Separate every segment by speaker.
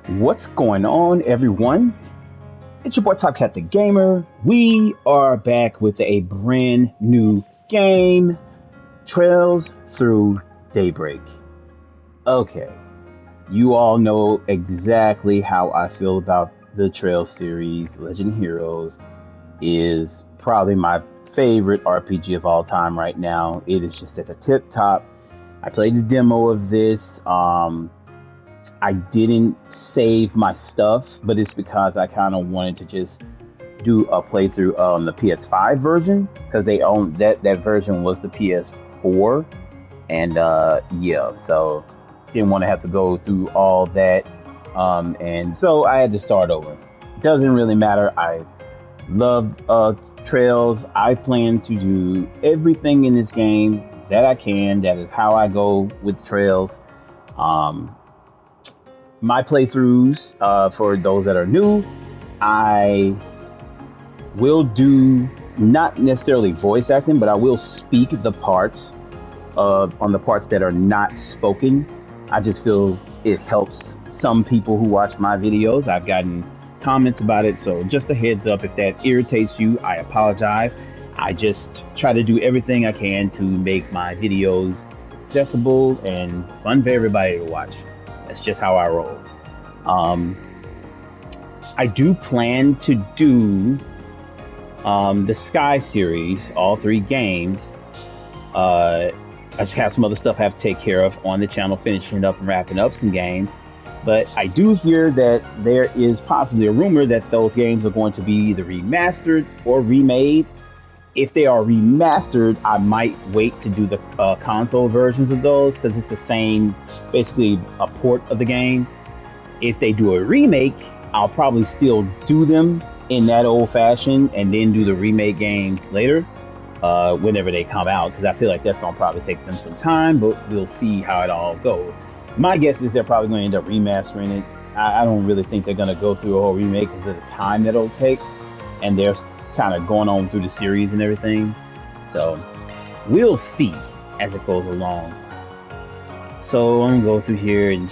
Speaker 1: What's going on, everyone? It's your boy Top Cat the Gamer. We are back with a brand new game, Trails Through Daybreak. Okay, you all know exactly how I feel about the Trails series. Legend Heroes is probably my favorite RPG of all time right now. It is just at the tip top. I played the demo of this. I didn't save my stuff, but it's because I kind of wanted to just do a playthrough on the PS5 version because they own that version was the PS4, and yeah, so didn't want to have to go through all that, and so I had to start over. Doesn't really matter. I love Trails. I plan to do everything in this game that I can. That is how I go with Trails. Um, my playthroughs, for those that are new, I will do not necessarily voice acting, but I will speak the parts on the parts that are not spoken. I just feel it helps some people who watch my videos. I've gotten comments about it, so just a heads up, if that irritates you, I apologize. I just try to do everything I can to make my videos accessible and fun for everybody to watch. That's just how I roll. Um, I do plan to do the Sky series, all three games. I just have some other stuff I have to take care of on the channel, finishing up and wrapping up some games. But I do hear that there is possibly a rumor that those games are going to be either remastered or remade. If they are remastered, I might wait to do the console versions of those because it's the same, basically a port of the game. If they do a remake, I'll probably still do them in that old fashion and then do the remake games later, whenever they come out, because I feel like that's going to probably take them some time, but we'll see how it all goes. My guess is they're probably going to end up remastering it. I don't really think they're going to go through a whole remake because of the time that it'll take, and they're kind of going on through the series and everything. So we'll see as it goes along. So I'm going to go through here and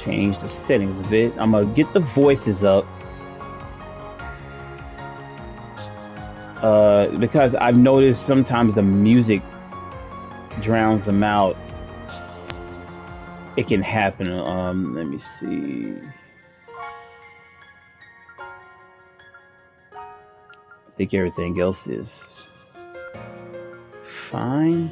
Speaker 1: change the settings a bit. I'm going to get the voices up. Because I've noticed sometimes the music drowns them out. It can happen. Let me see. I think everything else is fine.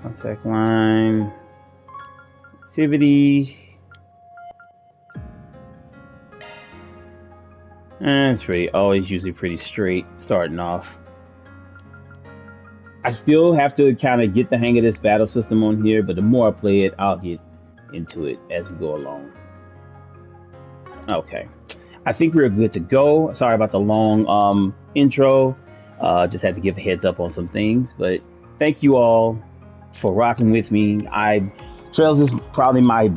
Speaker 1: Contact line, activity. It's pretty, always usually pretty straight starting off. I still have to kind of get the hang of this battle system on here, but the more I play it, I'll get into it as we go along. Okay, I think we're good to go. Sorry about the long intro. Just had to give a heads up on some things, but thank you all for rocking with me. Trails is probably my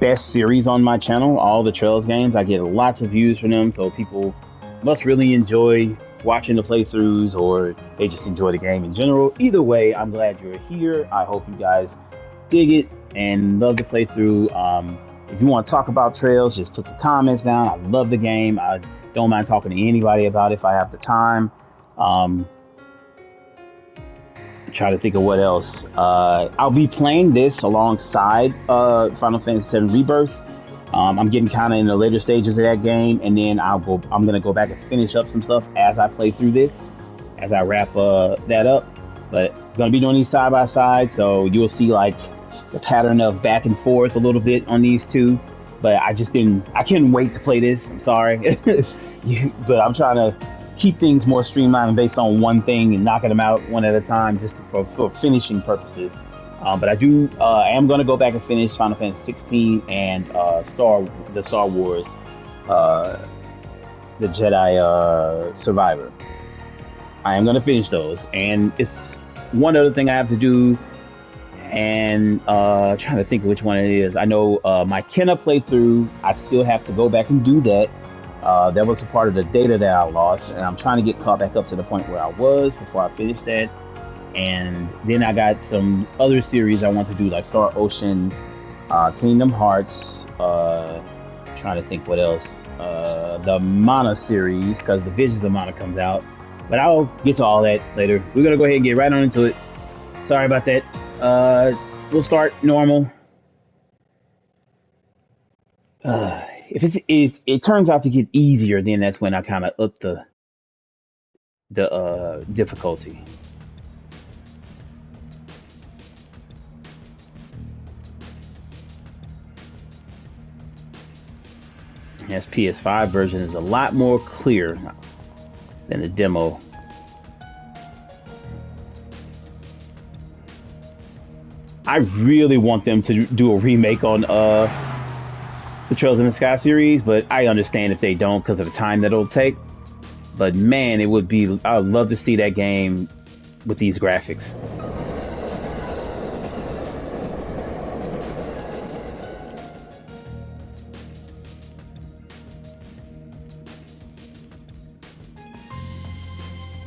Speaker 1: best series on my channel. All the Trails games, I get lots of views from them, so people must really enjoy watching the playthroughs, or they just enjoy the game in general. Either way, I'm glad you're here. I hope you guys dig it and love the playthrough. If you want to talk about Trails, just put some comments down. I love the game. I don't mind talking to anybody about it if I have the time. Try to think of what else. I'll be playing this alongside Final Fantasy VII Rebirth. I'm getting kind of in the later stages of that game, and then I'm gonna go back and finish up some stuff as I play through this, as I wrap that up. But I'm gonna be doing these side by side, so you'll see like the pattern of back and forth a little bit on these two. But I couldn't wait to play this. I'm sorry, but I'm trying to keep things more streamlined and based on one thing and knocking them out one at a time, just for finishing purposes. But I am going to go back and finish Final Fantasy 16 and Star Wars, the Jedi Survivor. I am going to finish those, and it's one other thing I have to do, and trying to think of which one it is. I know my Kenna playthrough, I still have to go back and do that. That was a part of the data that I lost, and I'm trying to get caught back up to the point where I was before I finished that. And then I got some other series I want to do, like Star Ocean, Kingdom Hearts, trying to think what else. The Mana series, because the Visions of Mana comes out. But I'll get to all that later. We're gonna go ahead and get right on into it. Sorry about that. We'll start normal. If it turns out to get easier, then that's when I kind of up the difficulty. Yes, PS5 version is a lot more clear than the demo. I really want them to do a remake on the Trails in the Sky series, but I understand if they don't because of the time that it'll take. But man, it would be, I would love to see that game with these graphics.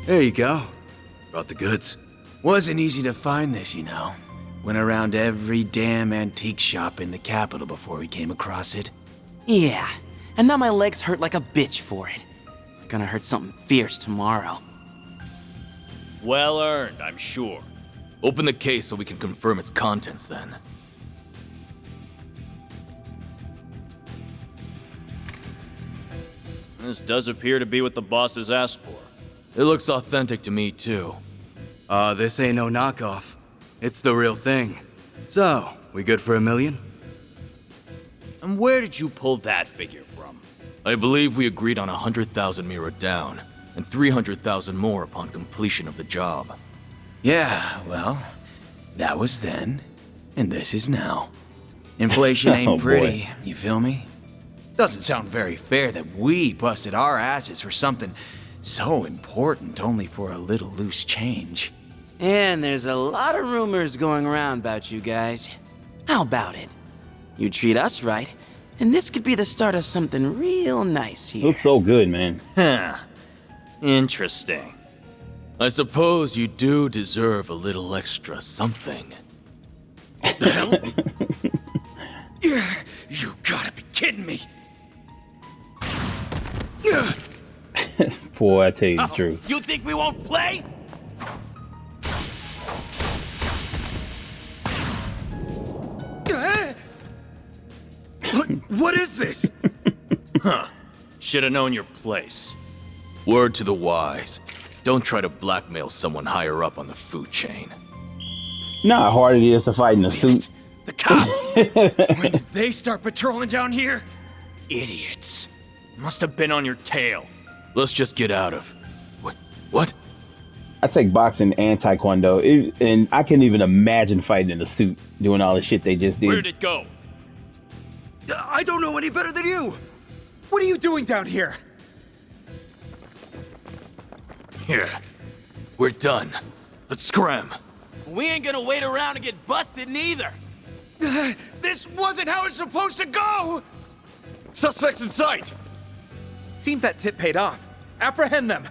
Speaker 2: There you go. Brought the goods. Wasn't easy to find this, you know. Went around every damn antique shop in the capital before we came across it.
Speaker 3: Yeah, and now my legs hurt like a bitch for it. Gonna hurt something fierce tomorrow.
Speaker 4: Well earned, I'm sure. Open the case so we can confirm its contents then. This does appear to be what the boss has asked for. It looks authentic to me, too.
Speaker 2: This ain't no knockoff. It's the real thing. So, we good for $1 million?
Speaker 4: And where did you pull that figure from? I believe we agreed on 100,000 Mira down, and 300,000 more upon completion of the job.
Speaker 2: Yeah, well, that was then, and this is now. Inflation ain't pretty, you feel me? Doesn't sound very fair that we busted our asses for something so important only for a little loose change.
Speaker 3: And there's a lot of rumors going around about you guys. How about it? You treat us right, and this could be the start of something real nice here.
Speaker 1: Looks so good, man.
Speaker 4: Huh. Interesting. I suppose you do deserve a little extra something.
Speaker 2: The hell? You gotta be kidding me!
Speaker 1: Boy, I tell you the truth.
Speaker 3: You think we won't play?
Speaker 2: What is this?
Speaker 4: Huh. Should have known your place. Word to the wise. Don't try to blackmail someone higher up on the food chain.
Speaker 1: Know how hard it is to fight in a
Speaker 2: Damn
Speaker 1: suit.
Speaker 2: it. The cops! When did they start patrolling down here? Idiots.
Speaker 4: Must have been on your tail. Let's just get out of... What?
Speaker 1: I take boxing and taekwondo, and I can't even imagine fighting in a suit, doing all the shit they just did.
Speaker 4: Where'd it go?
Speaker 2: I don't know any better than you! What are you doing down here?
Speaker 4: Here. We're done. Let's scram.
Speaker 3: We ain't gonna wait around and get busted neither.
Speaker 2: This wasn't how it's supposed to go! Suspects in sight!
Speaker 5: Seems that tip paid off. Apprehend them!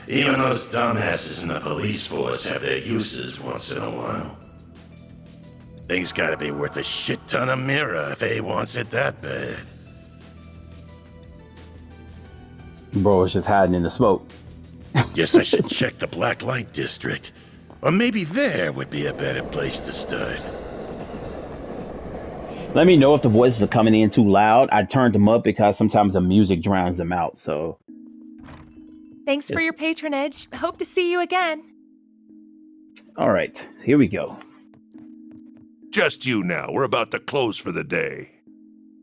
Speaker 6: Even those dumbasses in the police force have their uses once in a while. Things gotta be worth a shit ton of Mira if A wants it that bad.
Speaker 1: Bro, it's just hiding in the smoke.
Speaker 6: Guess I should check the Black Light District. Or maybe there would be a better place to start.
Speaker 1: Let me know if the voices are coming in too loud. I turned them up because sometimes the music drowns them out, so...
Speaker 7: Thanks for your patronage. Hope to see you again.
Speaker 1: All right, here we go.
Speaker 8: Just you now. We're about to close for the day.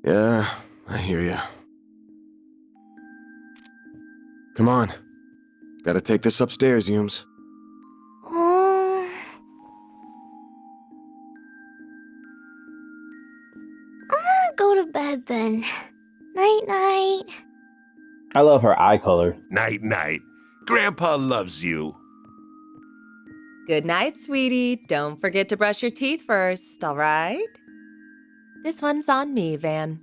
Speaker 2: Yeah, I hear ya. Come on. Gotta take this upstairs, Yums.
Speaker 9: I'm gonna go to bed then. Night-night.
Speaker 1: I love her eye color.
Speaker 8: Night-night. Grandpa loves you.
Speaker 7: Good night, sweetie. Don't forget to brush your teeth first, all right? This one's on me, Van.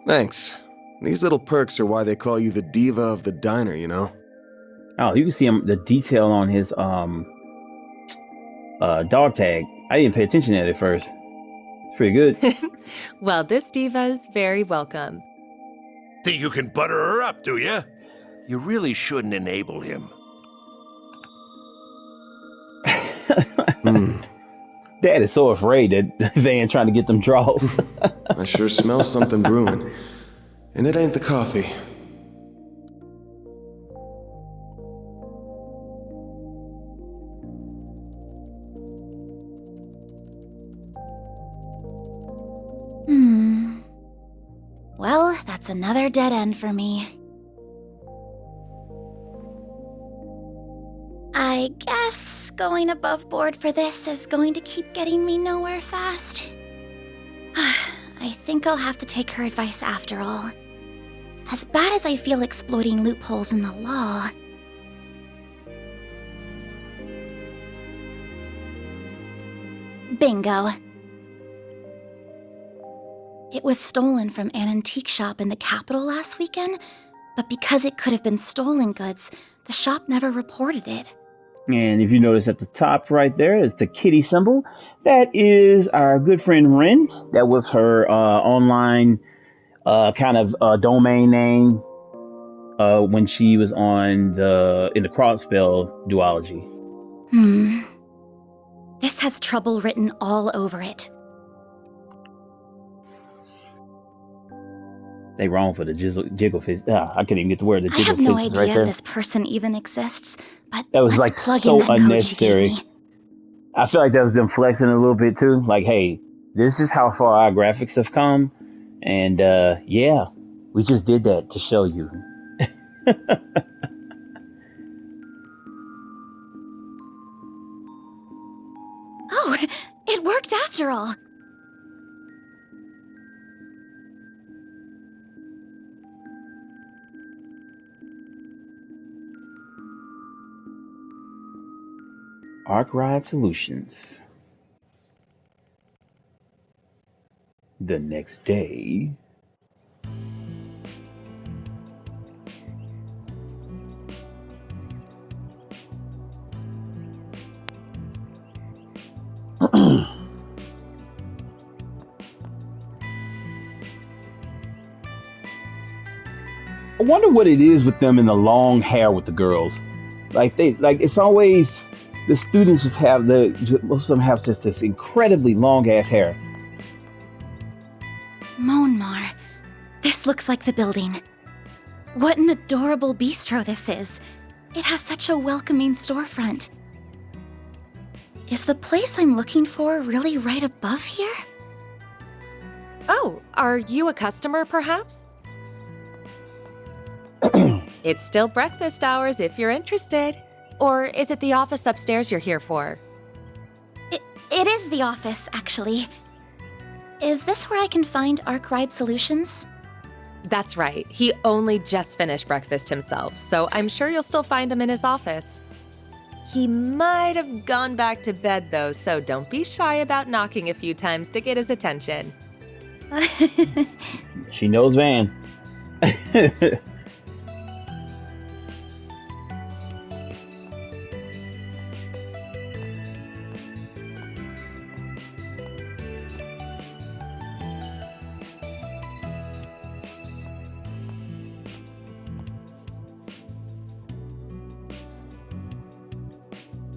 Speaker 2: Thanks.
Speaker 10: These little perks are why they call you the diva of the diner, you know?
Speaker 1: Oh, you can see him, the detail on his dog tag. I didn't pay attention to it at first. It's pretty good.
Speaker 7: Well, this diva's very welcome.
Speaker 8: Think you can butter her up, do you? You really shouldn't enable him.
Speaker 1: Dad is so afraid that Van trying to get them draws.
Speaker 10: I sure smell something brewing. And it ain't the coffee.
Speaker 11: Well, that's another dead end for me. I guess going above board for this is going to keep getting me nowhere fast. I think I'll have to take her advice after all. As bad as I feel exploiting loopholes in the law... Bingo. It was stolen from an antique shop in the capital last weekend, but because it could have been stolen goods, the shop never reported it.
Speaker 1: And if you notice at the top right there is the kitty symbol. That is our good friend Ren. That was her online kind of domain name when she was in the Crossspell duology.
Speaker 11: This has trouble written all over it.
Speaker 1: They wrong for the jiggle fist. I couldn't even get the word. The
Speaker 11: I
Speaker 1: jiggle
Speaker 11: have no
Speaker 1: fist
Speaker 11: idea
Speaker 1: right there.
Speaker 11: if this person even exists, but
Speaker 1: That was
Speaker 11: let's
Speaker 1: like
Speaker 11: plug
Speaker 1: so
Speaker 11: in that code she gave
Speaker 1: unnecessary.
Speaker 11: me.
Speaker 1: I feel like that was them flexing a little bit too. Like, hey, this is how far our graphics have come, and yeah, we just did that to show you.
Speaker 11: Oh, it worked after all.
Speaker 1: Arkwright Solutions. The next day. I wonder what it is with them and the long hair with the girls. It's always the students most of them have just this incredibly long ass hair.
Speaker 11: Monmar. This looks like the building. What an adorable bistro this is. It has such a welcoming storefront. Is the place I'm looking for really right above here?
Speaker 7: Oh, are you a customer, perhaps? It's still breakfast hours if you're interested. Or is it the office upstairs you're here for?
Speaker 11: It is the office, actually. Is this where I can find Arkwright Solutions?
Speaker 7: That's right. He only just finished breakfast himself, so I'm sure you'll still find him in his office. He might have gone back to bed, though, so don't be shy about knocking a few times to get his attention.
Speaker 1: She knows Van.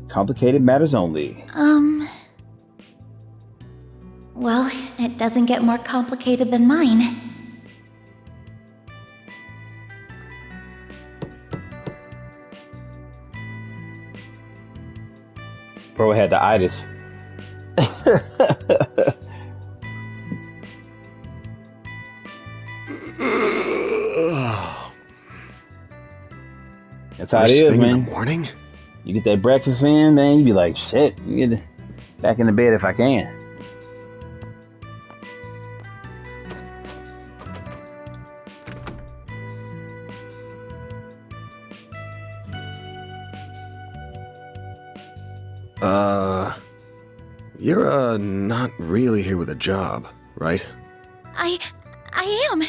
Speaker 1: Complicated matters only.
Speaker 11: Well, it doesn't get more complicated than mine.
Speaker 1: Bro had the itis. That's how it is,
Speaker 10: First thing
Speaker 1: man.
Speaker 10: in the morning?
Speaker 1: You get that breakfast in, man, you be like, shit, you get back in the bed if I can.
Speaker 10: You're, not really here with a job, right?
Speaker 11: I am.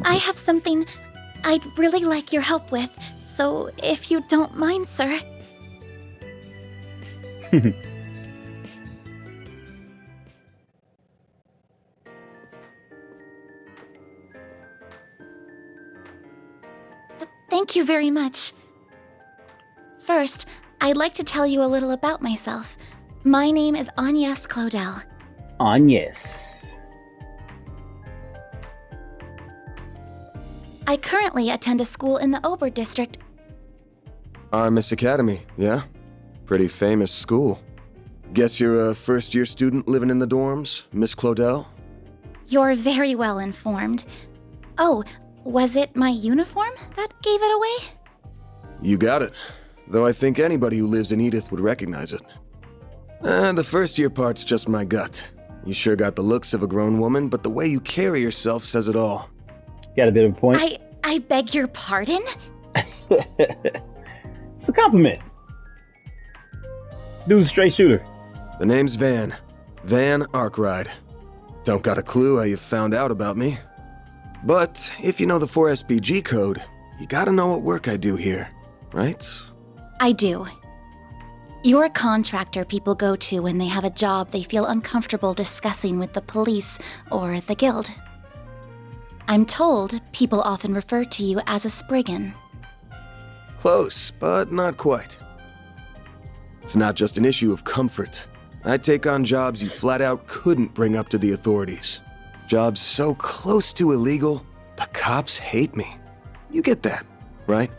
Speaker 11: I have something I'd really like your help with, so if you don't mind, sir. Thank you very much. First, I'd like to tell you a little about myself. My name is Agnes Claudel.
Speaker 1: Agnes.
Speaker 11: I currently attend a school in the Ober district.
Speaker 10: Miss Academy, yeah? Pretty famous school. Guess you're a first-year student living in the dorms, Miss Claudel?
Speaker 11: You're very well informed. Oh, was it my uniform that gave it away?
Speaker 10: You got it. Though I think anybody who lives in Edith would recognize it. The first-year part's just my gut. You sure got the looks of a grown woman, but the way you carry yourself says it all.
Speaker 1: Got a bit of a point.
Speaker 11: I beg your pardon?
Speaker 1: It's a compliment. Dude's a straight shooter.
Speaker 10: The name's Van. Van Arkwright. Don't got a clue how you found out about me. But if you know the 4SPG code, you gotta know what work I do here, right?
Speaker 11: I do. You're a contractor people go to when they have a job they feel uncomfortable discussing with the police or the guild. I'm told people often refer to you as a Spriggan.
Speaker 10: Close, but not quite. It's not just an issue of comfort. I take on jobs you flat out couldn't bring up to the authorities. Jobs so close to illegal, the cops hate me. You get that, right?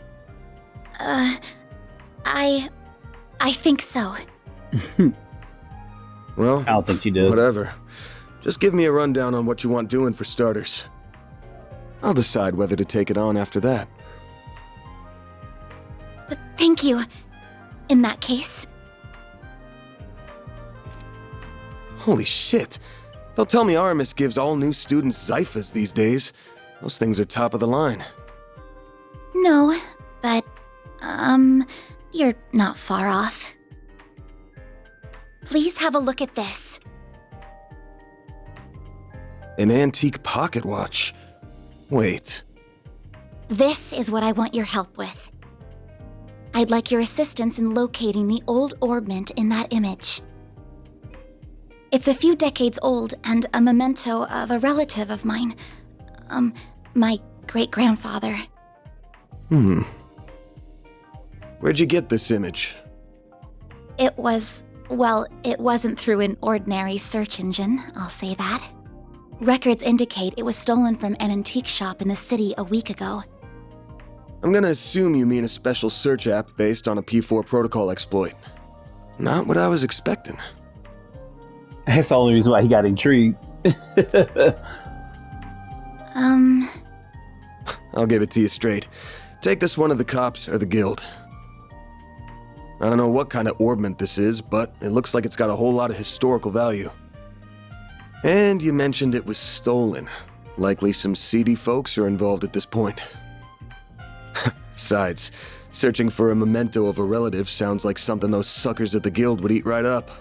Speaker 11: I think so.
Speaker 10: Well,
Speaker 1: I don't think she does.
Speaker 10: Whatever. Just give me a rundown on what you want doing for starters. I'll decide whether to take it on after that.
Speaker 11: Thank you. In that case.
Speaker 10: Holy shit. Don't tell me Aramis gives all new students Zyphas these days. Those things are top of the line.
Speaker 11: No, but, you're not far off. Please have a look at this.
Speaker 10: An antique pocket watch. Wait.
Speaker 11: This is what I want your help with. I'd like your assistance in locating the old orbment in that image. It's a few decades old and a memento of a relative of mine. My great-grandfather.
Speaker 10: Where'd you get this image?
Speaker 11: It wasn't through an ordinary search engine, I'll say that. Records indicate it was stolen from an antique shop in the city a week ago.
Speaker 10: I'm gonna assume you mean a special search app based on a P4 protocol exploit. Not what I was expecting.
Speaker 1: That's the only reason why he got intrigued.
Speaker 10: I'll give it to you straight. Take this one to the cops or the guild. I don't know what kind of orbment this is, but it looks like it's got a whole lot of historical value. And you mentioned it was stolen. Likely some seedy folks are involved at this point. Besides, searching for a memento of a relative sounds like something those suckers at the guild would eat right up.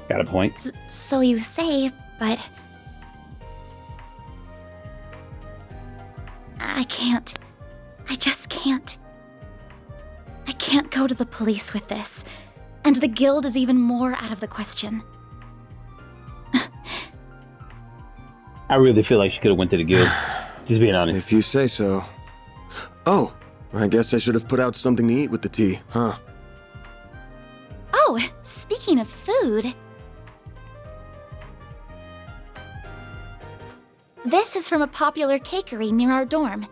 Speaker 1: Got a point.
Speaker 11: So you say, but... I can't. I just can't. I can't go to the police with this, and the guild is even more out of the question.
Speaker 1: I really feel like she could have went to the guild. Just being honest.
Speaker 10: If you say so. Oh, I guess I should have put out something to eat with the tea, huh?
Speaker 11: Oh, speaking of food... This is from a popular cakery near our dorm.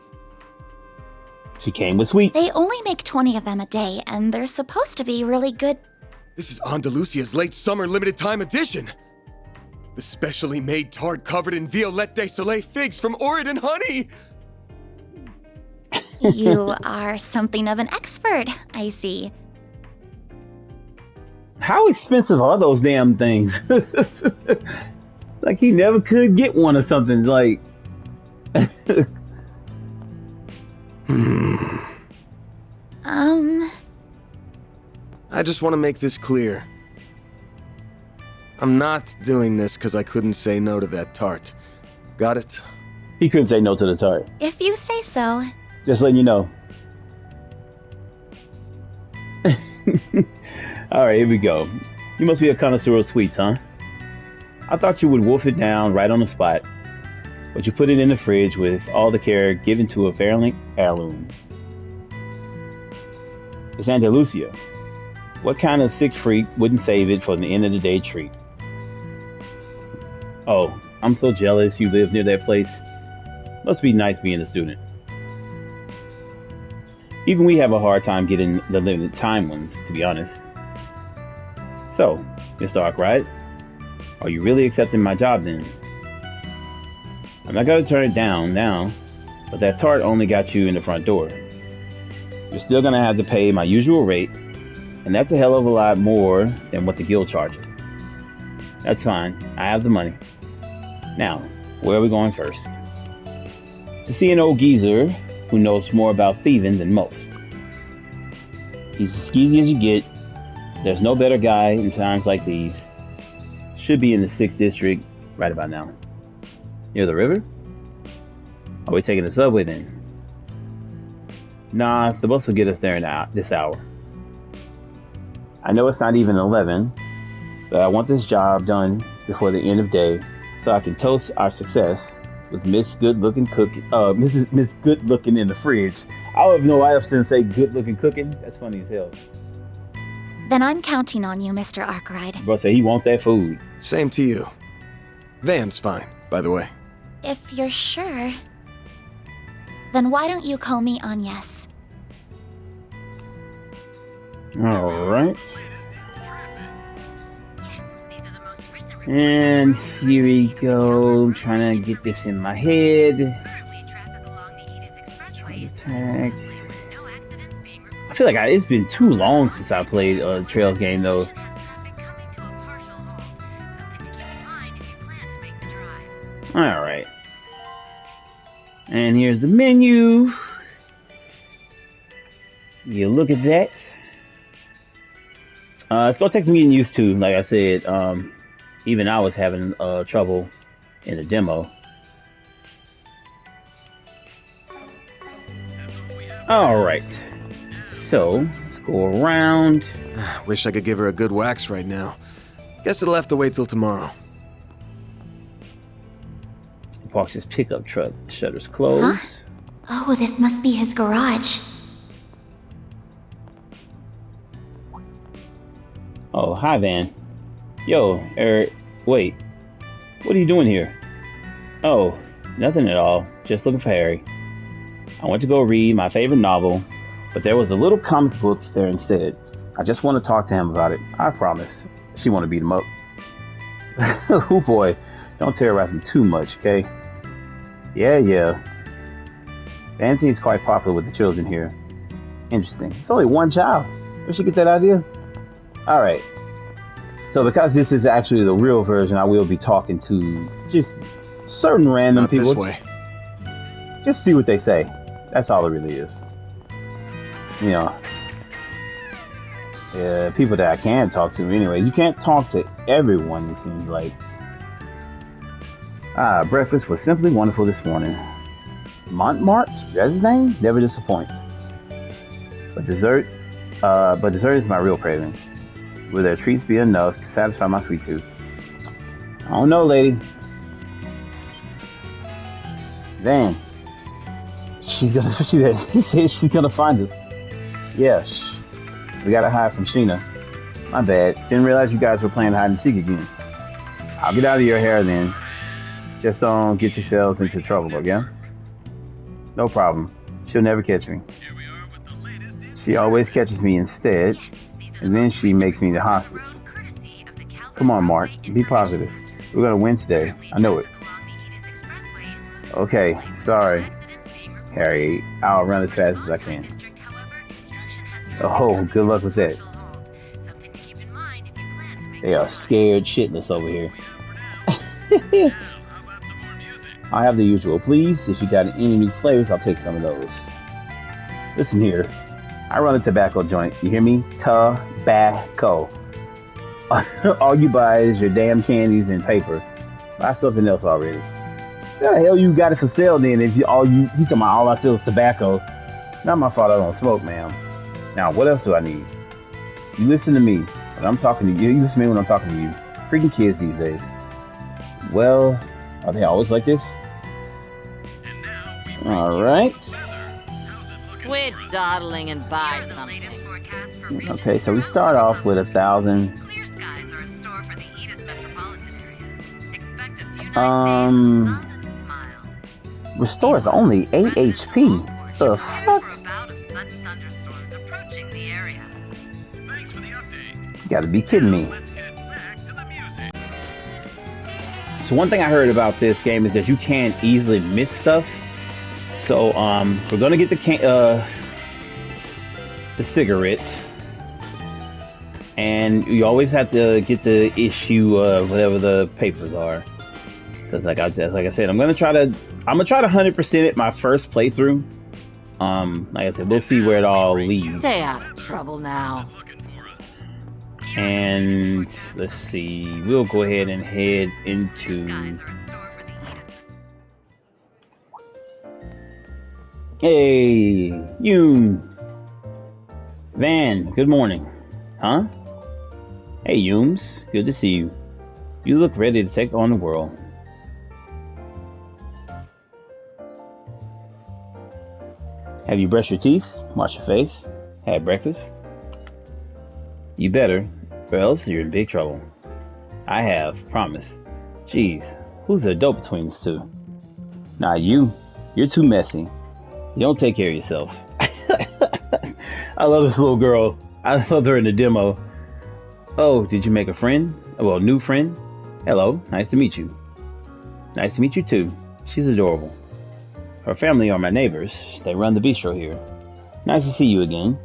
Speaker 1: She came with sweets.
Speaker 11: They only make 20 of them a day, and they're supposed to be really good.
Speaker 10: This is Andalusia's late summer limited time edition! The specially made tart covered in Violette de Soleil figs from Oregon honey!
Speaker 11: You are something of an expert, I see.
Speaker 1: How expensive are those damn things? Like he never could get one or something, like...
Speaker 10: I just want to make this clear. I'm not doing this because I couldn't say no to that tart. Got it?
Speaker 1: He couldn't say no to the tart.
Speaker 11: If you say so.
Speaker 1: Just letting you know. Alright, here we go. You must be a connoisseur of sweets, huh? I thought you would wolf it down right on the spot, but you put it in the fridge with all the care given to a failing heirloom. It's Andalusia. What kind of sick freak wouldn't save it for the end of the day treat? Oh, I'm so jealous you live near that place. Must be nice being a student. Even we have a hard time getting the limited time ones, to be honest. So, Mr. Arkwright, are you really accepting my job then? I'm not gonna turn it down now, but that tart only got you in the front door. You're still gonna have to pay my usual rate, and that's a hell of a lot more than what the guild charges. That's fine, I have the money. Now, where are we going first? To see an old geezer who knows more about thieving than most. He's as skeezy as you get. There's no better guy in times like these. Should be in the 6th district right about now. Near the river? Are we taking the subway then? Nah, the bus will get us there in this hour. I know it's not even 11, but I want this job done before the end of day so I can toast our success with Miss Good-Looking Cooking. Miss Good-Looking in the fridge. I don't even know why I was going to say good-looking cooking. That's funny as hell.
Speaker 11: Then I'm counting on you, Mr. Arkwright.
Speaker 1: Bro said he want that food.
Speaker 10: Same to you. Van's fine, by the way.
Speaker 11: If you're sure, then why don't you call me Agnes?
Speaker 1: All right. And here we go. I'm trying to get this in my head. Attack. I feel like it's been too long since I played a Trails game though. Alright. And here's the menu. You look at that. It's gonna take some getting used to, like I said. Even I was having trouble in the demo. Alright. So, let's go around.
Speaker 10: Wish I could give her a good wax right now. Guess it'll have to wait till tomorrow.
Speaker 1: Parks his pickup truck. Shutters closed.
Speaker 11: Huh? Oh, this must be his garage.
Speaker 1: Oh, hi, Van. Yo, wait. What are you doing here? Oh, nothing at all. Just looking for Harry. I went to go read my favorite novel, but there was a little comic book there instead. I just want to talk to him about it. I promise. She want to beat him up. Oh boy, don't terrorize him too much, okay? Yeah. Van seems quite popular with the children here. Interesting. It's only one child. Where'd she get that idea? Alright. So because this is actually the real version, I will be talking to just certain random people.
Speaker 10: This way.
Speaker 1: Just see what they say. That's all it really is. You know. Yeah, people that I can talk to anyway. You can't talk to everyone, it seems like. Breakfast was simply wonderful this morning. Montmartre? That's his name? Never disappoints. But dessert is my real craving. Will their treats be enough to satisfy my sweet tooth? I don't know, lady. Van. He said she's gonna find us. Yeah, shh. We gotta hide from Sheena. My bad. Didn't realize you guys were playing hide and seek again. I'll get out of your hair then. Just don't get yourselves into trouble, okay? No problem. She'll never catch me. She always catches me instead, and then she makes me the hostage. Come on, Mark. Be positive. We're gonna win today. I know it. Okay, sorry, Harry. I'll run as fast as I can. Oh, good luck with that. They are scared shitless over here. I have the usual, please. If you got any new flavors, I'll take some of those. Listen here. I run a tobacco joint. You hear me? Tobacco. All you buy is your damn candies and paper. Buy something else already. How the hell you got it for sale then? If you talking about all I sell is tobacco? Not my fault I don't smoke, ma'am. Now what else do I need? You listen to me when I'm talking to you. You listen to me when I'm talking to you. Freaking kids these days. Well, are they always like this? All right.
Speaker 12: Quit dawdling and buy something.
Speaker 1: Okay, so we start off with 1,000.
Speaker 12: Clear skies are in store for the Edith metropolitan area. Expect a few nice days of sun and smiles.
Speaker 1: Restores only 8 HP. The fuck? You gotta be kidding me. So one thing I heard about this game is that you can't easily miss stuff. So we're gonna get the cigarette, and you always have to get the issue whatever the papers are. Because like I said, I'm gonna try to 100% it my first playthrough. Like I said, we'll see where it all leads.
Speaker 12: Stay out of trouble now.
Speaker 1: And let's see, we'll go ahead and head into. Hey, you, Van. Good morning, huh? Hey, Yooms. Good to see you. You look ready to take on the world. Have you brushed your teeth? Washed your face? Had breakfast? You better, or else you're in big trouble. I have, promise. Jeez, who's the adult between us two? Not you. You're too messy. You don't take care of yourself. I love this little girl. I love her in the demo. Oh, did you make a friend? Well, new friend? Hello, nice to meet you. Nice to meet you too. She's adorable. Her family are my neighbors. They run the bistro here. Nice to see you again.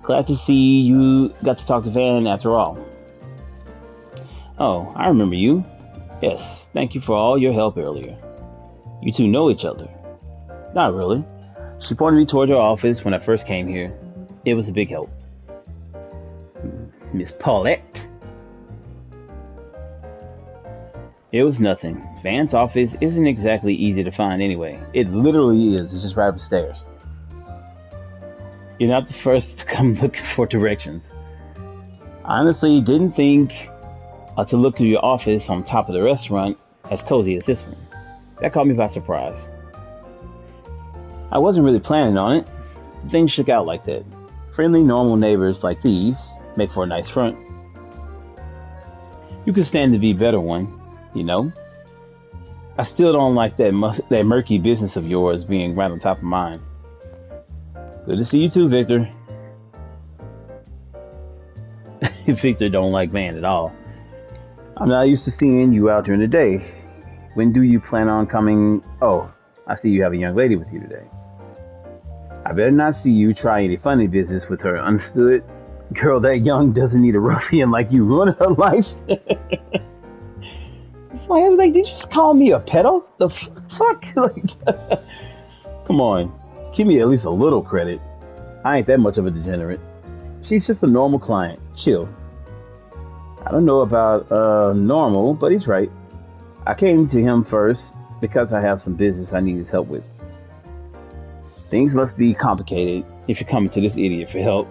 Speaker 1: Glad to see you got to talk to Van after all. Oh, I remember you. Yes, thank you for all your help earlier. You two know each other. Not really. She pointed me toward your office when I first came here. It was a big help. Miss Paulette. It was nothing. Van's office isn't exactly easy to find anyway. It literally is. It's just right up the stairs. You're not the first to come looking for directions. I honestly didn't think to look through your office on top of the restaurant as cozy as this one. That caught me by surprise. I wasn't really planning on it. Things shook out like that. Friendly, normal neighbors like these make for a nice front. You could stand to be a better one, you know? I still don't like that murky business of yours being right on top of mine. Good to see you too, Victor. Victor don't like Van at all. I'm not used to seeing you out during the day. When do you plan on coming? Oh, I see you have a young lady with you today. I better not see you try any funny business with her, understood? Girl that young doesn't need a ruffian like you ruining her life. It's like, did you just call me a pedo? The fuck? Like, come on. Give me at least a little credit. I ain't that much of a degenerate. She's just a normal client. Chill. I don't know about normal, but he's right. I came to him first because I have some business I need his help with. Things must be complicated if you're coming to this idiot for help.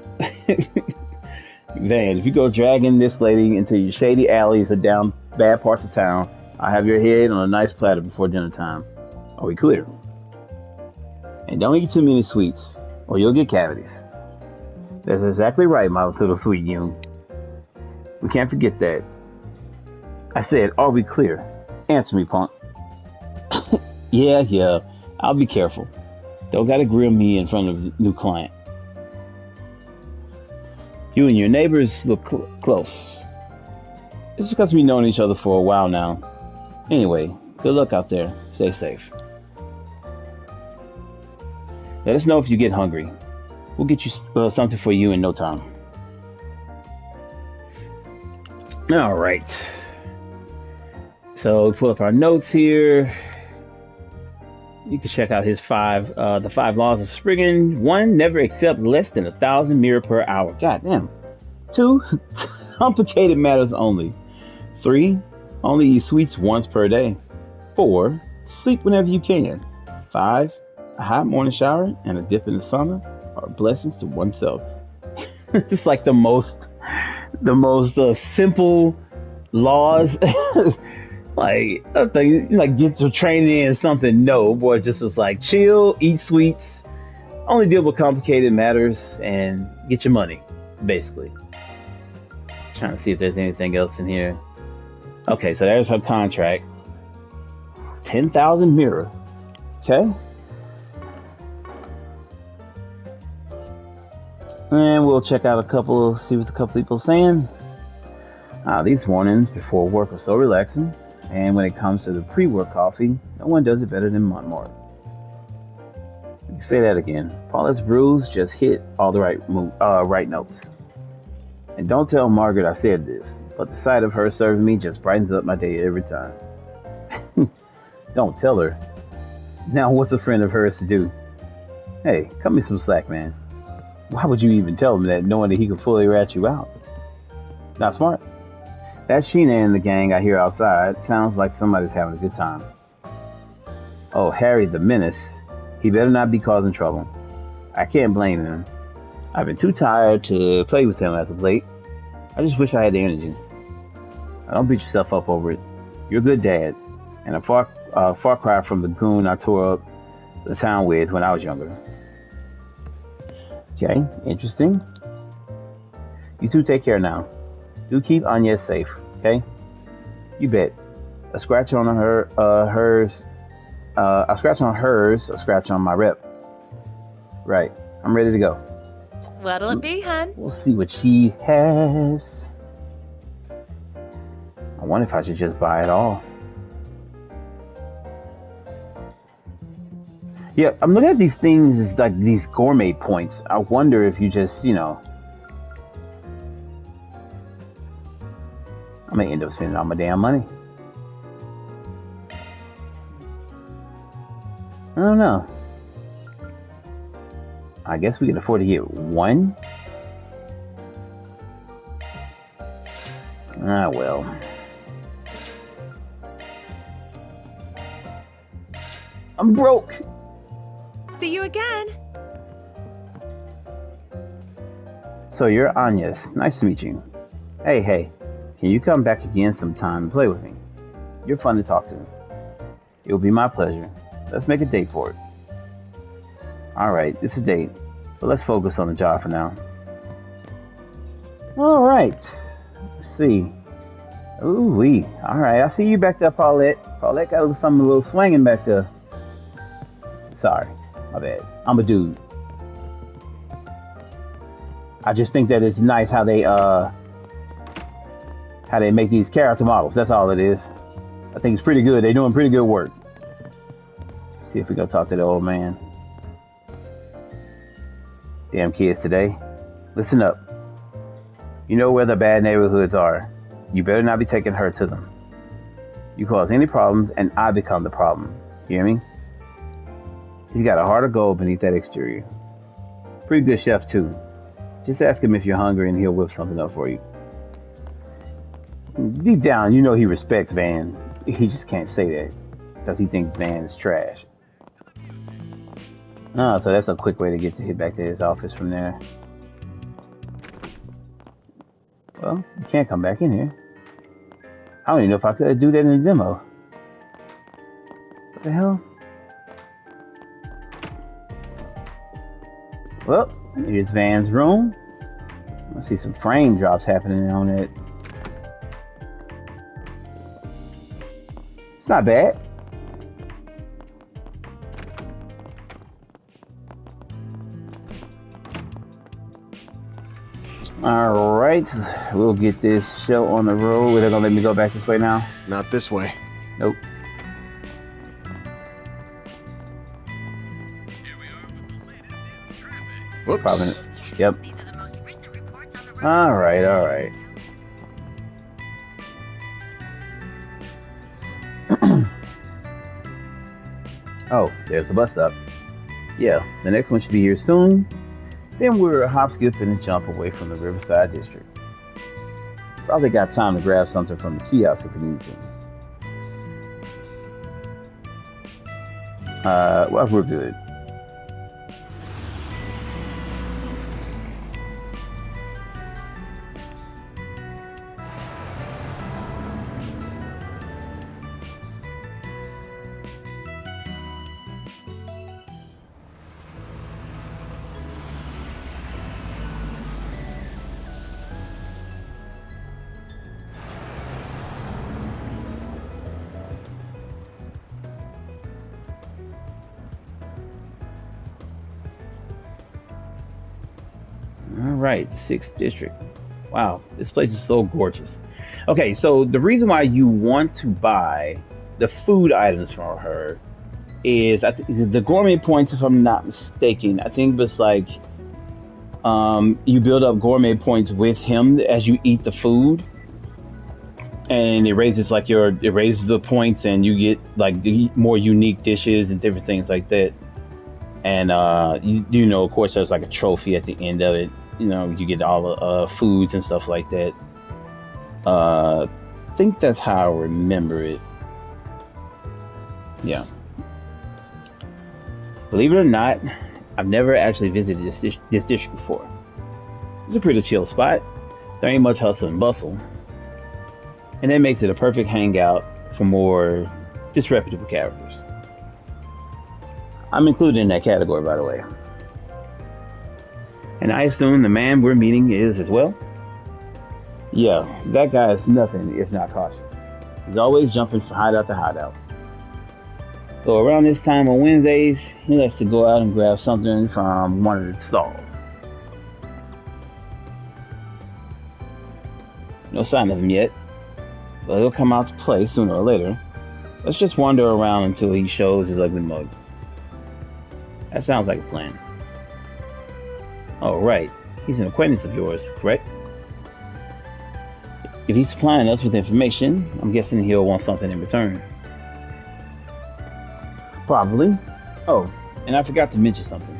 Speaker 1: Van, if you go dragging this lady into your shady alleys or down bad parts of town, I'll have your head on a nice platter before dinner time. Are we clear? And don't eat too many sweets, or you'll get cavities. That's exactly right, my little sweet Yoon. We can't forget that. I said, are we clear? Answer me, punk. Yeah, I'll be careful. Don't gotta grill me in front of the new client. You and your neighbors look close. It's because we've known each other for a while now. Anyway, good luck out there. Stay safe. Let us know if you get hungry. We'll get you something for you in no time. All right. So pull up our notes here. You can check out his the 5 laws of Spriggan. 1, never accept less than 1,000 mirror per hour. God damn. 2, complicated matters only. 3, only eat sweets once per day. 4, sleep whenever you can. 5. A hot morning shower and a dip in the sauna are blessings to oneself. It's like the most simple laws. Like, I think, like, get your training in something. No, boy, just was like, chill, eat sweets, only deal with complicated matters, and get your money, basically. Trying to see if there's anything else in here. Okay, so there's her contract. 10,000 mirror. Okay. And we'll check out see what a couple people are saying. These mornings before work are so relaxing. And when it comes to the pre-work coffee, no one does it better than Montmartre. You say that again. Paulette's brews just hit all the right notes. And don't tell Margaret I said this, but the sight of her serving me just brightens up my day every time. Don't tell her. Now what's a friend of hers to do? Hey, cut me some slack, man. Why would you even tell him that knowing that he could fully rat you out? Not smart. That Sheena and the gang I hear outside sounds like somebody's having a good time. Oh, Harry the Menace. He better not be causing trouble. I can't blame him. I've been too tired to play with him as of late. I just wish I had the energy. Don't beat yourself up over it. You're a good dad, and a far cry from the goon I tore up the town with when I was younger. Okay, interesting. You two take care now. Do keep Anya safe, okay? You bet. A scratch on hers, a scratch on my rep. Right, I'm ready to go.
Speaker 7: What'll it be, hun?
Speaker 1: We'll see what she has. I wonder if I should just buy it all. Yeah, I'm looking at these things as like these gourmet points. I wonder if you just, I may end up spending all my damn money. I don't know. I guess we can afford to get one. Well. I'm broke.
Speaker 7: See you again.
Speaker 1: So you're Agnes. Nice to meet you. Hey. Can you come back again sometime and play with me? You're fun to talk to. It'll be my pleasure. Let's make a date for it. Alright, it's a date. But let's focus on the job for now. Alright. Let's see. Ooh-wee. Alright, I see you back there, Paulette. Paulette got something a little swinging back there. Sorry. My bad. I'm a dude. I just think that it's nice how they make these character models. That's all it is. I think it's pretty good. They're doing pretty good work. Let's see if we go talk to the old man. Damn kids today. Listen up. You know where the bad neighborhoods are. You better not be taking her to them. You cause any problems and I become the problem. You hear me? He's got a heart of gold beneath that exterior. Pretty good chef too. Just ask him if you're hungry and he'll whip something up for you. Deep down, you know he respects Van. He just can't say that because he thinks Van is trash. So that's a quick way to get back to his office from there. Well, you can't come back in here. I don't even know if I could do that in the demo. What the hell? Well, here's Van's room. I see some frame drops happening on it. It's not bad. All right, we'll get this show on the road. They're gonna let me go back this way now?
Speaker 10: Not this way.
Speaker 1: Nope.
Speaker 10: Whoops.
Speaker 1: Probably. Yep. All right. Oh, there's the bus stop. Yeah, the next one should be here soon. Then we're a hop, skip, and a jump away from the Riverside District. Probably got time to grab something from the kiosk if we need to. Well, we're good. All right, 6th district. Wow, this place is so gorgeous. Okay, so the reason why you want to buy the food items from her is the gourmet points, if I'm not mistaken. I think it's like you build up gourmet points with him as you eat the food, and it raises the points, and you get like the more unique dishes and different things like that. And you know, of course, there's like a trophy at the end of it. You know, you get all the foods and stuff like that. I think that's how I remember it. Yeah. Believe it or not, I've never actually visited this district before. It's a pretty chill spot. There ain't much hustle and bustle. And that makes it a perfect hangout for more disreputable characters. I'm included in that category, by the way. And I assume the man we're meeting is as well? Yeah, that guy is nothing if not cautious. He's always jumping from hideout to hideout. So around this time on Wednesdays, he likes to go out and grab something from one of the stalls. No sign of him yet, but he'll come out to play sooner or later. Let's just wander around until he shows his ugly mug. That sounds like a plan. Oh, right. He's an acquaintance of yours, correct? If he's supplying us with information, I'm guessing he'll want something in return. Probably. Oh, and I forgot to mention something.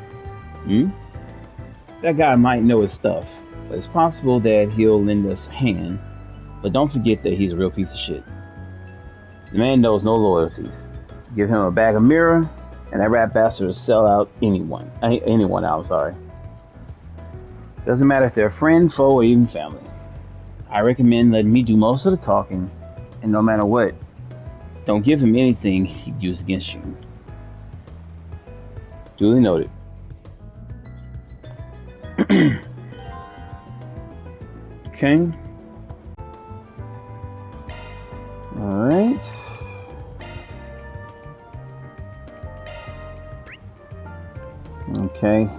Speaker 1: That guy might know his stuff, but it's possible that he'll lend us a hand. But don't forget that he's a real piece of shit. The man knows no loyalties. Give him a bag of mirror, and that rat bastard will sell out anyone. I'm sorry. Doesn't matter if they're a friend, foe, or even family. I recommend letting me do most of the talking, and no matter what, don't give him anything he'd use against you. Duly noted. Okay. Alright. Okay.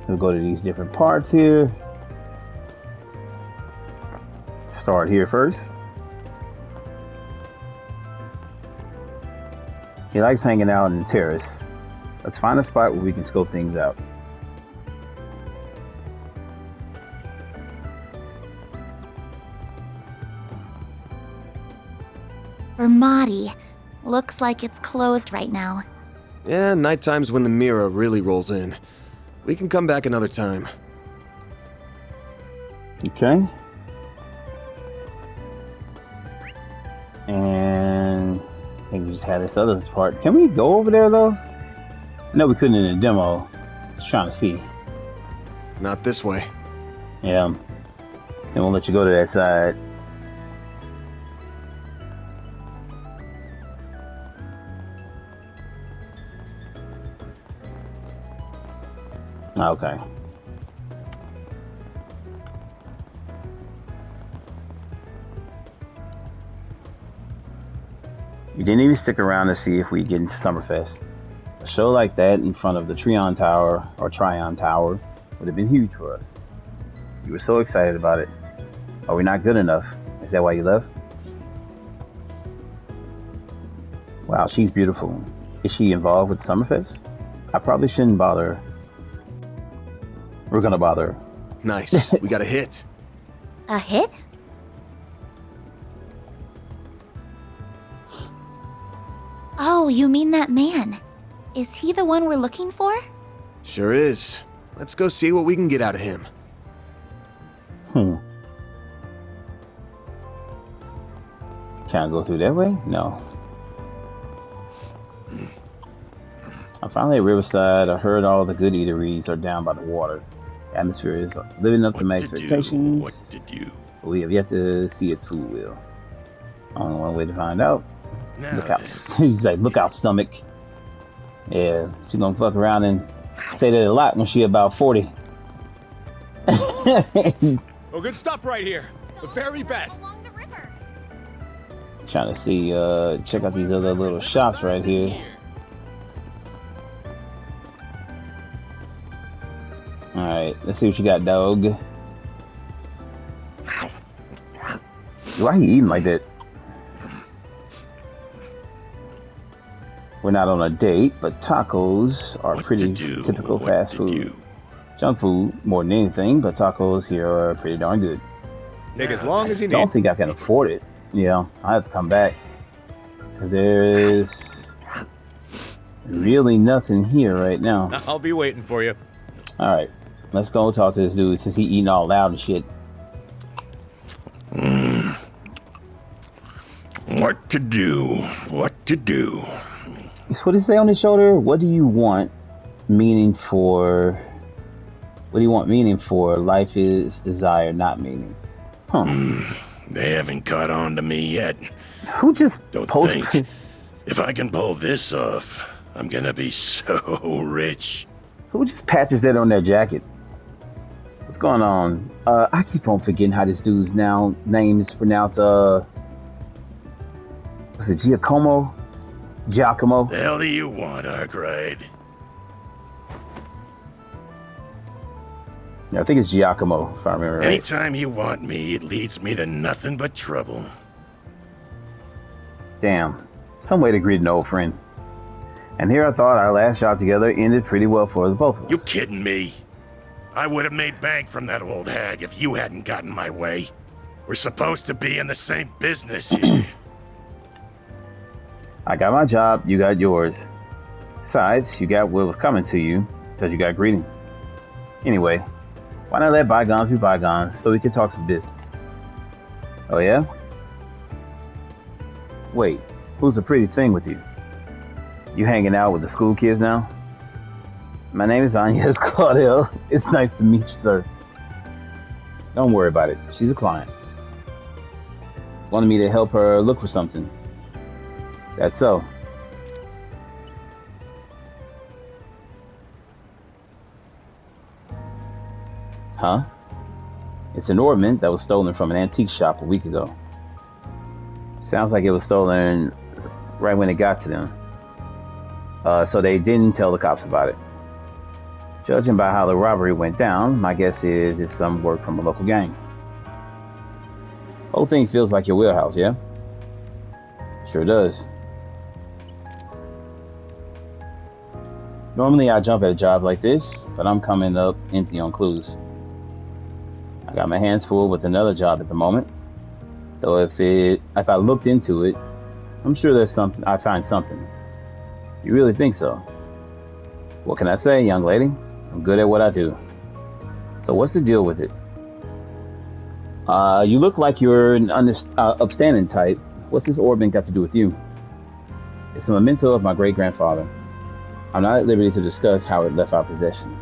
Speaker 1: We'll go to these different parts here. Start here first. He likes hanging out in the terrace. Let's find a spot where we can scope things out.
Speaker 11: Vermati. Looks like it's closed right now.
Speaker 10: Yeah, nighttime's when the mirror really rolls in. We can come back another time.
Speaker 1: Okay. And I think we just had this other part. Can we go over there though? I know we couldn't in the demo. Just trying to see.
Speaker 10: Not this way.
Speaker 1: Yeah. They won't let you go to that side. Okay. We didn't even stick around to see if we get into Summerfest. A show like that in front of the Tryon Tower would have been huge for us. You were so excited about it. Are we not good enough? Is that why you left? Wow, she's beautiful. Is she involved with Summerfest? I probably shouldn't bother. We're gonna bother.
Speaker 10: Nice. We got a hit.
Speaker 11: A hit? Oh, you mean that man. Is he the one we're looking for?
Speaker 10: Sure is. Let's go see what we can get out of him.
Speaker 1: Can I go through that way? No. I'm finally at Riverside. I heard all the good eateries are down by the water. The atmosphere is living up to my expectations.
Speaker 6: What to do?
Speaker 1: But we have yet to see its food wheel. Only one way to find out.
Speaker 6: Now
Speaker 1: Look out.
Speaker 6: then.
Speaker 1: He's like, look out, stomach. Yeah, she's gonna fuck around and say that a lot when she about 40.
Speaker 5: Oh, good stuff right here. The very best.
Speaker 1: Trying to see, check out these other little shops right here. Alright, let's see what you got, dog. Why are you eating like that? We're not on a date, but tacos are pretty typical fast food. Junk food more than anything, but tacos here are pretty darn good.
Speaker 5: Take as long as you need.
Speaker 1: Don't think I can afford it. Yeah, I have to come back because there is really nothing here right now.
Speaker 5: I'll be waiting for you.
Speaker 1: All right, let's go talk to this dude since he eating all loud and shit.
Speaker 6: What to do? What to do?
Speaker 1: What does it say on his shoulder? What do you want meaning for? What do you want meaning for? Life is desire, not meaning. Huh.
Speaker 6: They haven't caught on to me yet.
Speaker 1: Who just
Speaker 6: Don't
Speaker 1: posted?
Speaker 6: think. If I can pull this off, I'm gonna be so rich.
Speaker 1: Who just patches that on their jacket? What's going on? I keep on forgetting how this dude's name is pronounced. Was it Giacomo? Giacomo?
Speaker 6: The hell do you want, Arkwright?
Speaker 1: Yeah, I think it's Giacomo, if I remember right.
Speaker 6: Anytime you want me, it leads me to nothing but trouble.
Speaker 1: Damn. Some way to greet an old friend. And here I thought our last job together ended pretty well for the both of us.
Speaker 6: You kidding me? I would have made bank from that old hag if you hadn't gotten my way. We're supposed to be in the same business here.
Speaker 1: I got my job, you got yours. Besides, you got what was coming to you, because you got greeting. Anyway, why not let bygones be bygones so we can talk some business? Oh yeah? Wait, who's the pretty thing with you? You hanging out with the school kids now? My name is Agnes Claudel. It's nice to meet you, sir. Don't worry about it. She's a client. Wanted me to help her look for something. That's so. Huh? It's an ornament that was stolen from an antique shop a week ago. Sounds like it was stolen right when it got to them. So they didn't tell the cops about it. Judging by how the robbery went down, my guess is it's some work from a local gang. Whole thing feels like your wheelhouse, yeah? Sure does. Normally I jump at a job like this, but I'm coming up empty on clues. I got my hands full with another job at the moment. Though if I looked into it, I'm sure there's something. I find something. You really think so? What can I say, young lady? I'm good at what I do. So what's the deal with it? You look like you're an upstanding type. What's this ornament got to do with you? It's a memento of my great-grandfather. I'm not at liberty to discuss how it left our possession.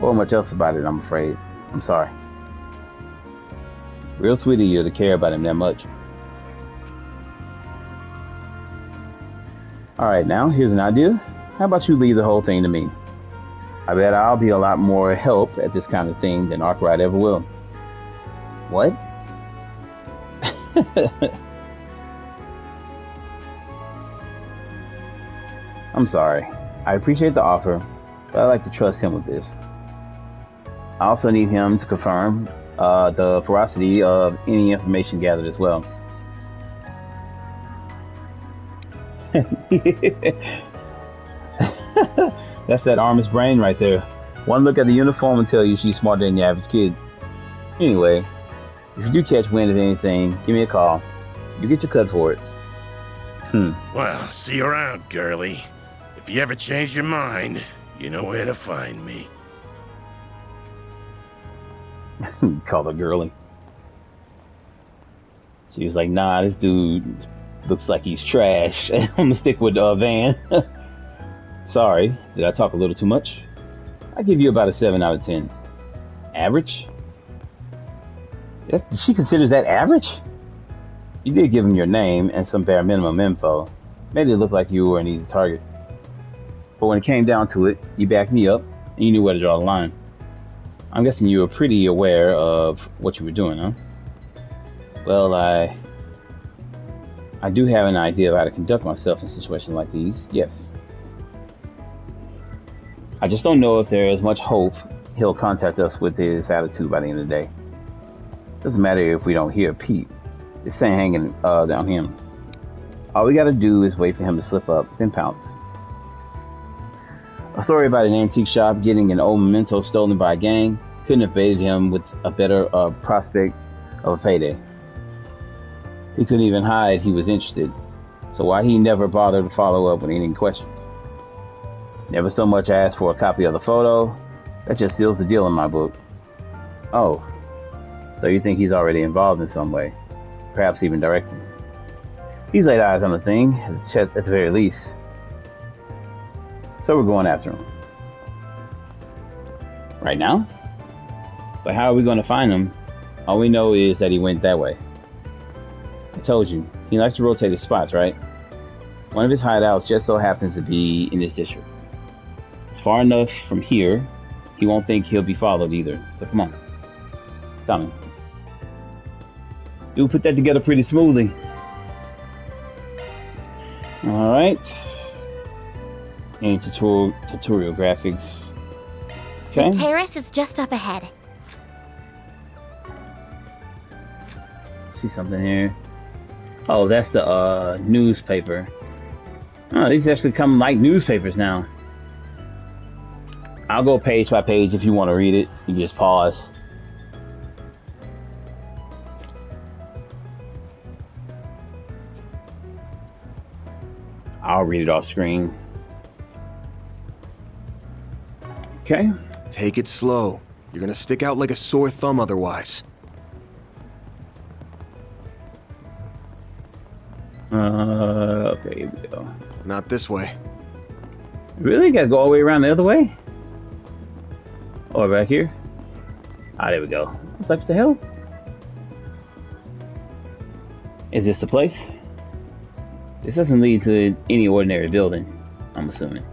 Speaker 1: Or much else about it, I'm afraid. I'm sorry. Real sweet of you to care about him that much. Alright, now, here's an idea. How about you leave the whole thing to me? I bet I'll be a lot more help at this kind of thing than Arkwright ever will. What? I'm sorry. I appreciate the offer, but I like to trust him with this. I also need him to confirm the veracity of any information gathered as well. That's that Armist brain right there. One look at the uniform and tell you she's smarter than the average kid. Anyway, if you do catch wind of anything, give me a call. You get your cut for it.
Speaker 6: Well, see you around, girlie. If you ever change your mind, you know where to find me.
Speaker 1: Call her girly. She was like, nah, this dude looks like he's trash. I'm gonna stick with Van. Sorry, did I talk a little too much? I give you about a 7 out of 10. Average? She considers that average? You did give him your name and some bare minimum info. Made it look like you were an easy target. But when it came down to it, you backed me up and you knew where to draw the line. I'm guessing you were pretty aware of what you were doing, huh? Well, I do have an idea of how to conduct myself in situations like these, yes. I just don't know if there is much hope he'll contact us with his attitude by the end of the day. Doesn't matter if we don't hear Pete. It's staying hanging down him. All we gotta do is wait for him to slip up, then pounce. A story about an antique shop getting an old memento stolen by a gang couldn't have baited him with a better prospect of a payday. He couldn't even hide he was interested, so why he never bothered to follow up with any questions? Never so much asked for a copy of the photo. That just seals the deal in my book. Oh, so you think he's already involved in some way, perhaps even directing? He's laid eyes on the thing, at the very least. So we're going after him. Right now? But how are we going to find him? All we know is that he went that way. I told you, he likes to rotate his spots, right? One of his hideouts just so happens to be in this district. It's far enough from here, he won't think he'll be followed either. So come on. Coming. You put that together pretty smoothly. Alright. Any tutorial graphics. Okay.
Speaker 11: The terrace is just up ahead.
Speaker 1: See something here. Oh, that's the newspaper. Oh, these actually come like newspapers now. I'll go page by page if you want to read it. You can just pause. I'll read it off screen. Okay.
Speaker 10: Take it slow. You're gonna stick out like a sore thumb otherwise.
Speaker 1: Okay, here we go.
Speaker 10: Not this way.
Speaker 1: Really? Gotta go all the way around the other way? Or back here? Ah, there we go. What's up, what the hell? Is this the place? This doesn't lead to any ordinary building, I'm assuming.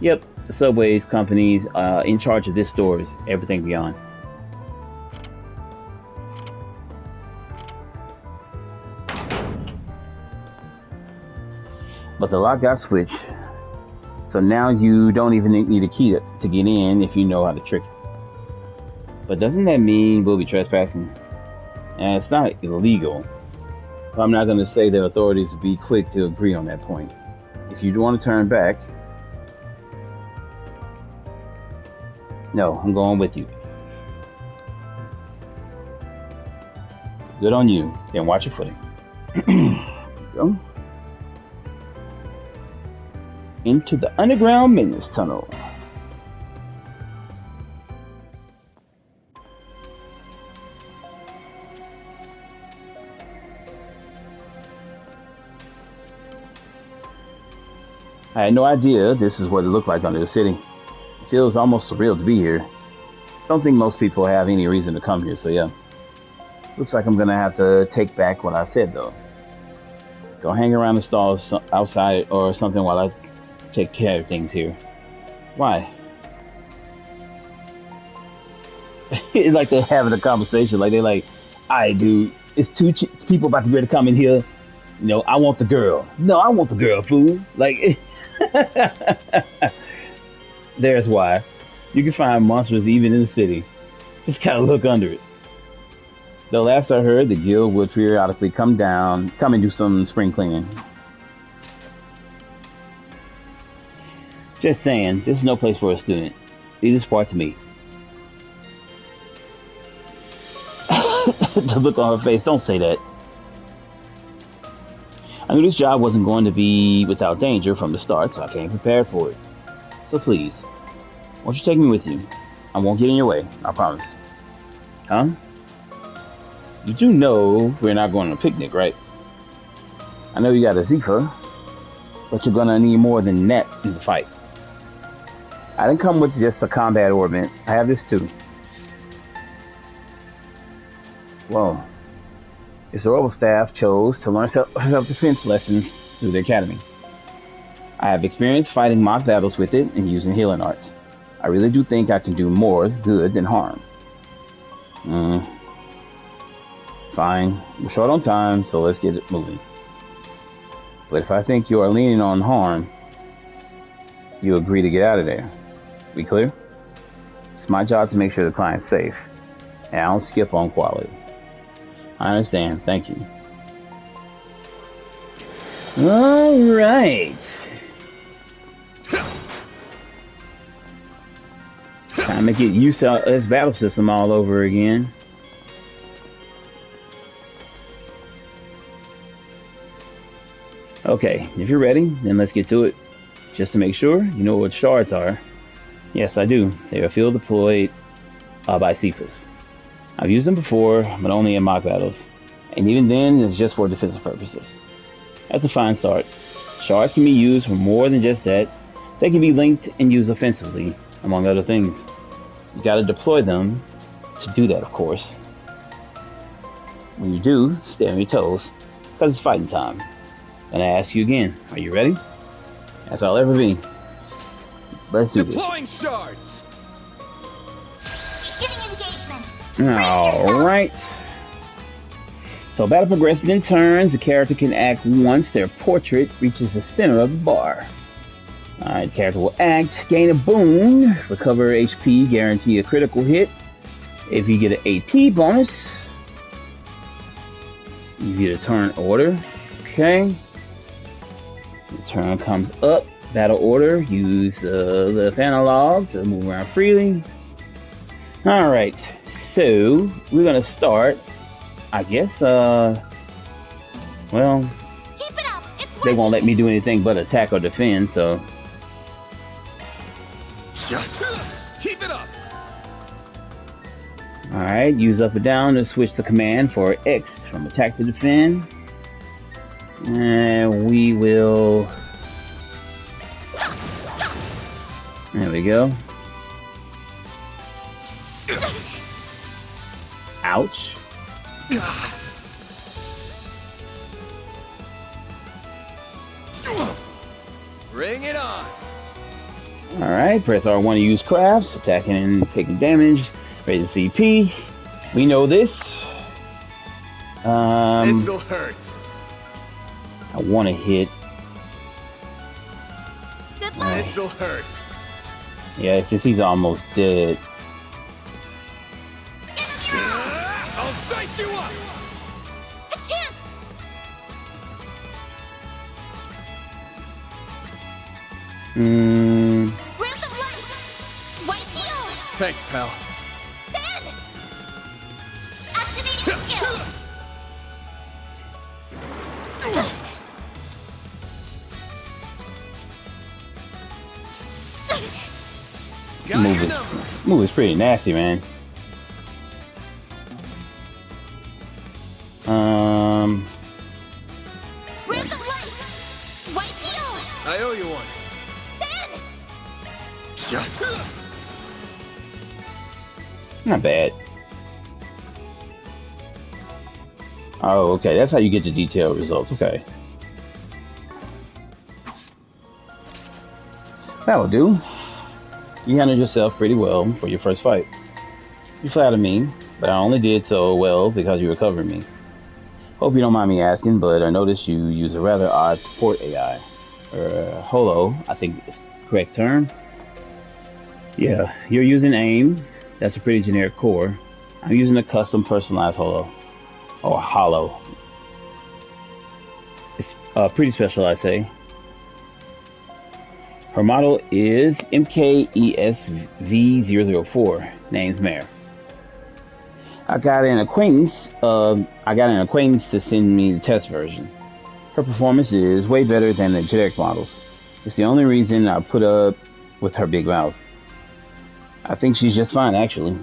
Speaker 1: Yep, the subways, companies, in charge of this stores, everything beyond. But the lock got switched, so now you don't even need a key to get in if you know how to trick it. But doesn't that mean we'll be trespassing? And it's not illegal. I'm not going to say the authorities will be quick to agree on that point. If you do want to turn back, no, I'm going with you. Good on you. Then watch your footing. Go. Into the underground maintenance tunnel. I had no idea this is what it looked like under the city. It feels almost surreal to be here. Don't think most people have any reason to come here, so yeah. Looks like I'm gonna have to take back what I said though. Go hang around the stalls outside or something while I take care of things here. Why? It's like they're having a conversation. Like they're like, "Alright, dude, it's two people about to be ready to come in here. You know, I want the girl. No, I want the girl, fool." Like, there's why. You can find monsters even in the city. Just gotta look under it. The last I heard, the guild would periodically come and do some spring cleaning. Just saying, this is no place for a student. Leave this part to me. The look on her face, don't say that. I knew this job wasn't going to be without danger from the start, so I came prepared for it. So please, won't you take me with you? I won't get in your way, I promise. Huh? You do know we're not going on a picnic, right? I know you got a Zephyr, but you're gonna need more than that in the fight. I didn't come with just a combat orbment. I have this too. Whoa. This Orbital staff chose to learn self-defense lessons through the academy. I have experience fighting mock battles with it and using healing arts. I really do think I can do more good than harm. Fine. We're short on time, so let's get it moving. But if I think you are leaning on harm, you agree to get out of there. We clear? It's my job to make sure the client's safe, and I don't skip on quality. I understand. Thank you. All right. Time to get used to this battle system all over again. Okay, if you're ready, then let's get to it. Just to make sure, you know what shards are. Yes, I do. They are field deployed by Cephas. I've used them before, but only in mock battles. And even then, it's just for defensive purposes. That's a fine start. Shards can be used for more than just that. They can be linked and used offensively, among other things. You gotta deploy them to do that, of course. When you do, stay on your toes, because it's fighting time. And I ask you again, are you ready? That's all I'll ever be. Let's do this.
Speaker 5: Deploying shards!
Speaker 11: Beginning engagement.
Speaker 1: Alright. So battle progresses in turns. The character can act once their portrait reaches the center of the bar. Alright, character will act, gain a boon, recover HP, guarantee a critical hit. If you get an AT bonus, you get a turn order. Okay. The turn comes up. Battle order. Use the left analog to move around freely. Alright, so we're gonna start. I guess, well,
Speaker 11: Keep it up. It's
Speaker 1: they won't let me do anything but attack or defend, so.
Speaker 5: Keep it up!
Speaker 1: Alright, use up or down to switch the command for X from attack to defend. And we will. There we go. Ouch.
Speaker 5: Bring it on!
Speaker 1: Alright, press R1 to use crafts, attacking and taking damage, raise the CP. We know this.
Speaker 5: This'll hurt.
Speaker 1: I want to hit.
Speaker 11: Good luck.
Speaker 5: This'll hurt.
Speaker 1: Yeah, since he's almost dead.
Speaker 5: I'll dice you up!
Speaker 11: A chance. Grant of life. White heal.
Speaker 5: Thanks, pal.
Speaker 11: Fan. Activating skill.
Speaker 1: Move is pretty nasty, man.
Speaker 11: Grant of life. White heal.
Speaker 5: I owe you one.
Speaker 11: Fan.
Speaker 1: Not bad. Oh, okay. That's how you get the detailed results. Okay. That'll do. You handled yourself pretty well for your first fight. You flatter me, but I only did so well because you recovered me. Hope you don't mind me asking, but I noticed you use a rather odd support AI. Holo, I think is the correct term. Yeah, you're using AIM. That's a pretty generic core. I'm using a custom personalized holo. Or hollow. It's pretty special, I'd say. Her model is MKESV004. Name's Mare. I got an acquaintance to send me the test version. Her performance is way better than the generic models. It's the only reason I put up with her big mouth. I think she's just fine, actually.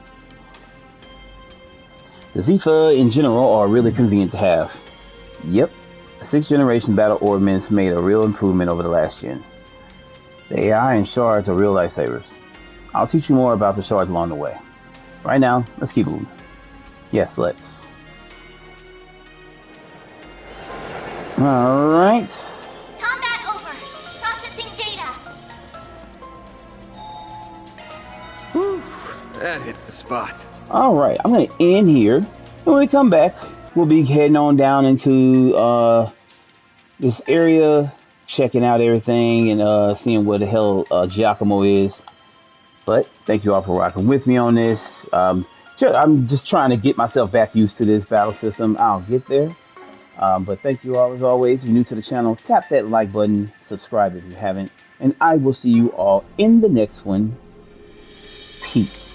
Speaker 1: The Zephyr in general are really convenient to have. Yep, 6th generation battle ordnance made a real improvement over the last gen. The AI and shards are real lifesavers. I'll teach you more about the shards along the way. Right now, let's keep moving. Yes, let's. Alright.
Speaker 9: Combat over. Processing data.
Speaker 10: Whew, that hits the spot.
Speaker 1: Alright, I'm going to end here. When we come back, we'll be heading on down into this area, checking out everything and seeing where the hell Giacomo is. But thank you all for rocking with me on this. I'm just trying to get myself back used to this battle system. I'll get there. But thank you all as always. If you're new to the channel, tap that like button, subscribe if you haven't, and I will see you all in the next one. Peace.